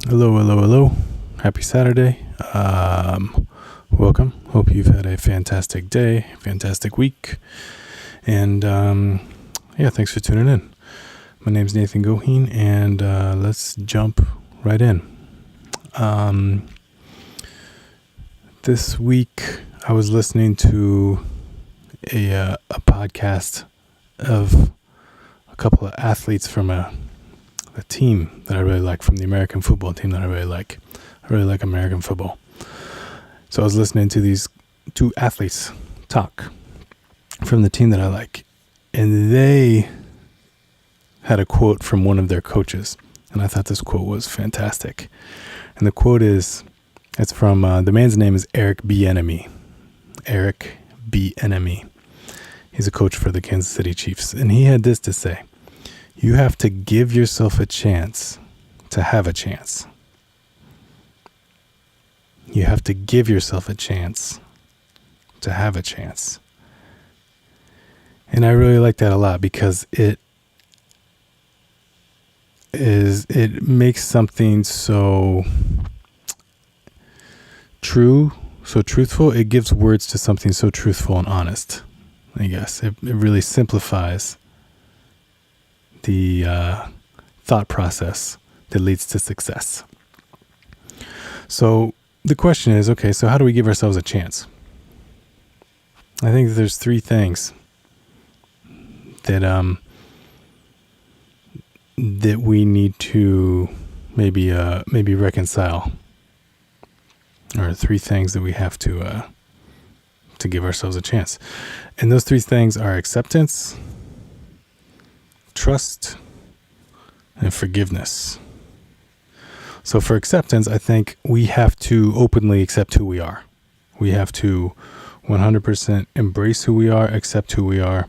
Hello, hello, hello. Happy Saturday. Welcome. Hope you've had a fantastic day, fantastic week. And thanks for tuning in. My name's Nathan Goheen, and let's jump right in. This week, I was listening to a podcast of a couple of athletes from a team that I really like, from the American football team that I really like. I really like American football. So I was listening to these two athletes talk from the team that I like. And they had a quote from one of their coaches. And I thought this quote was fantastic. And the quote it's from, the man's name is Bienemy. Eric Bienemy. He's a coach for the Kansas City Chiefs. And he had this to say: you have to give yourself a chance to have a chance. You have to give yourself a chance to have a chance. And I really like that a lot, because it makes something so true, so truthful. It gives words to something so truthful and honest, I guess. It really simplifies the thought process that leads to success. So the question is, okay, so how do we give ourselves a chance? I think there's three things that that we need to maybe reconcile, or three things that we have to give ourselves a chance. And those three things are acceptance, trust, and forgiveness. So for acceptance, I think we have to openly accept who we are. We have to 100% embrace who we are, accept who we are.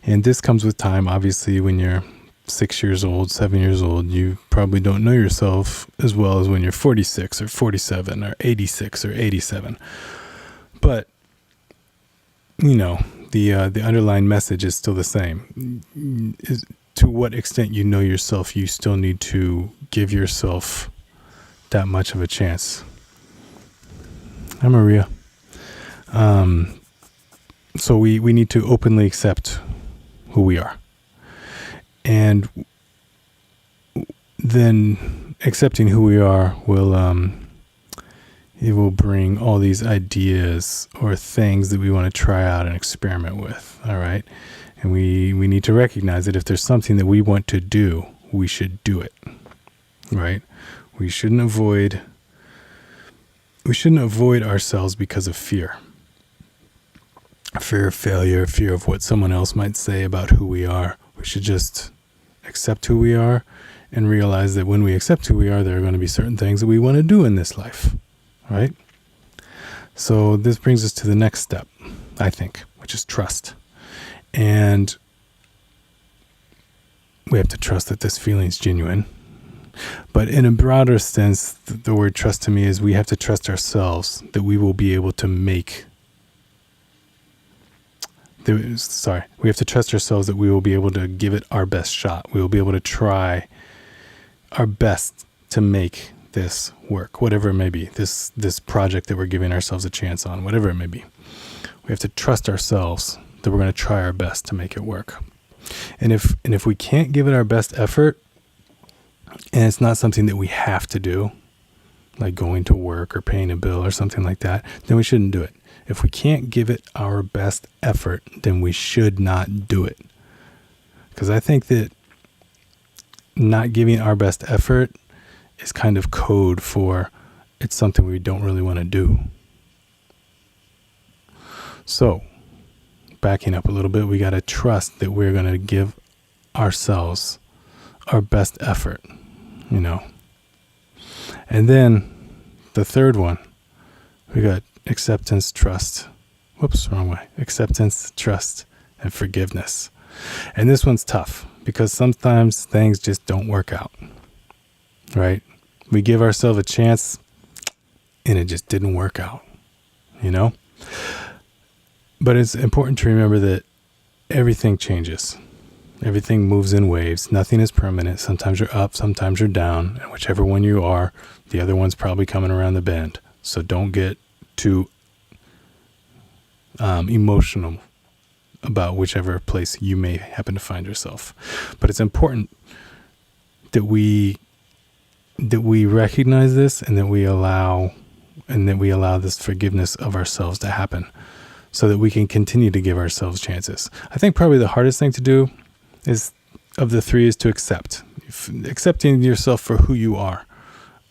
And this comes with time. Obviously, when you're 6 years old, 7 years old, you probably don't know yourself as well as when you're 46 or 47 or 86 or 87. But, the underlying message is still the same. To what extent you know yourself, you still need to give yourself that much of a chance. Hi, Maria. So we need to openly accept who we are. And then accepting who we are it will bring all these ideas or things that we want to try out and experiment with. All right. And we need to recognize that if there's something that we want to do, we should do it. Right? We shouldn't avoid ourselves because of fear. Fear of failure, fear of what someone else might say about who we are. We should just accept who we are and realize that when we accept who we are, there are going to be certain things that we want to do in this life. Right? So this brings us to the next step, I think, which is trust. And we have to trust that this feeling is genuine. But in a broader sense, the word trust to me is we have to trust ourselves that we will be able to we have to trust ourselves that we will be able to give it our best shot. We will be able to try our best to make this work, whatever it may be, this project that we're giving ourselves a chance on, whatever it may be. We have to trust ourselves that we're going to try our best to make it work. And if we can't give it our best effort, and it's not something that we have to do, like going to work or paying a bill or something like that, then we shouldn't do it. If we can't give it our best effort, then we should not do it. Because I think that not giving our best effort is kind of code for it's something we don't really want to do. So, backing up a little bit, we got to trust that we're going to give ourselves our best effort, And then the third one, we got acceptance, trust. Wrong way. Acceptance, trust, and forgiveness. And this one's tough because sometimes things just don't work out, right? We give ourselves a chance and it just didn't work out, But it's important to remember that everything changes. Everything moves in waves. Nothing is permanent. Sometimes you're up, sometimes you're down. And whichever one you are, the other one's probably coming around the bend. So don't get too emotional about whichever place you may happen to find yourself. But it's important that we recognize this, and that we allow this forgiveness of ourselves to happen, so that we can continue to give ourselves chances. I think probably the hardest thing to do of the three is to accept. Accepting yourself for who you are,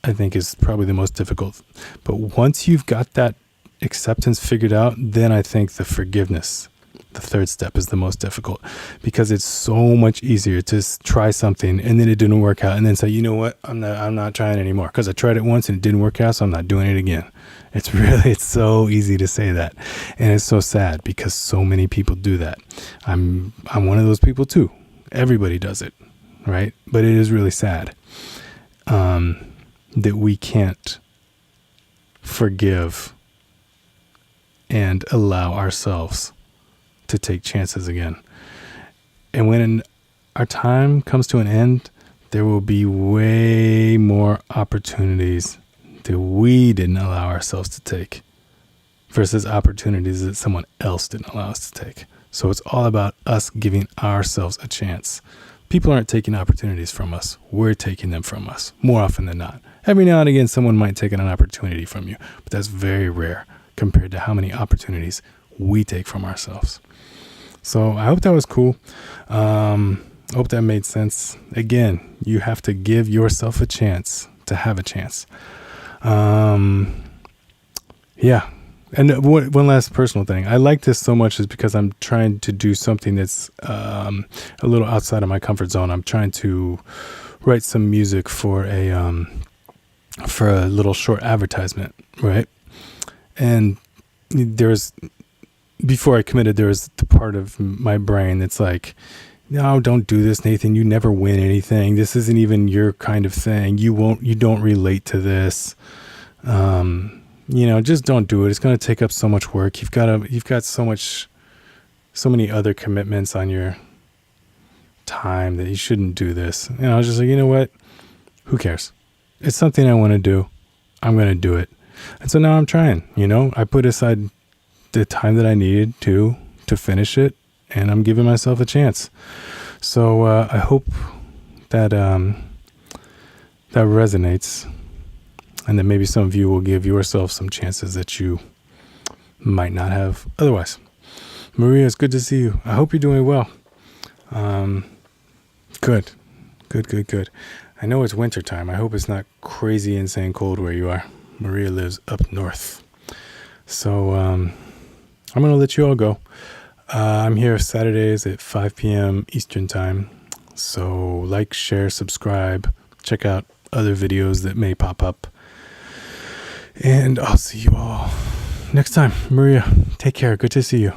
I think, is probably the most difficult. But once you've got that acceptance figured out, then I think the forgiveness, the third step, is the most difficult, because it's so much easier to try something and then it didn't work out, and then say, you know what, I'm not trying anymore, because I tried it once and it didn't work out, so I'm not doing it again. It's so easy to say that, and it's so sad because so many people do that. I'm one of those people too. Everybody does it, right? But it is really sad that we can't forgive and allow ourselves to take chances again. And when our time comes to an end, there will be way more opportunities that we didn't allow ourselves to take versus opportunities that someone else didn't allow us to take. So it's all about us giving ourselves a chance. People aren't taking opportunities from us. We're taking them from us more often than not. Every now and again, someone might take an opportunity from you, but that's very rare compared to how many opportunities we take from ourselves. So I hope that was cool. I hope that made sense. Again, you have to give yourself a chance to have a chance. Yeah. And one last personal thing. I like this so much is because I'm trying to do something that's a little outside of my comfort zone. I'm trying to write some music for a little short advertisement, right? And before I committed, there was the part of my brain that's like, no, don't do this, Nathan. You never win anything. This isn't even your kind of thing. You don't relate to this. Just don't do it. It's going to take up so much work. You've got so many other commitments on your time that you shouldn't do this. And I was just like, you know what? Who cares? It's something I want to do. I'm going to do it. And so now I'm trying, I put aside the time that I needed to finish it, and I'm giving myself a chance. So I hope that resonates, and that maybe some of you will give yourself some chances that you might not have otherwise. Maria, it's good to see you. I hope you're doing well. Good. I know it's winter time. I hope it's not crazy, insane cold where you are. Maria lives up north. So I'm going to let you all go. I'm here Saturdays at 5 p.m. Eastern time. So like, share, subscribe, check out other videos that may pop up. And I'll see you all next time. Maria, take care. Good to see you.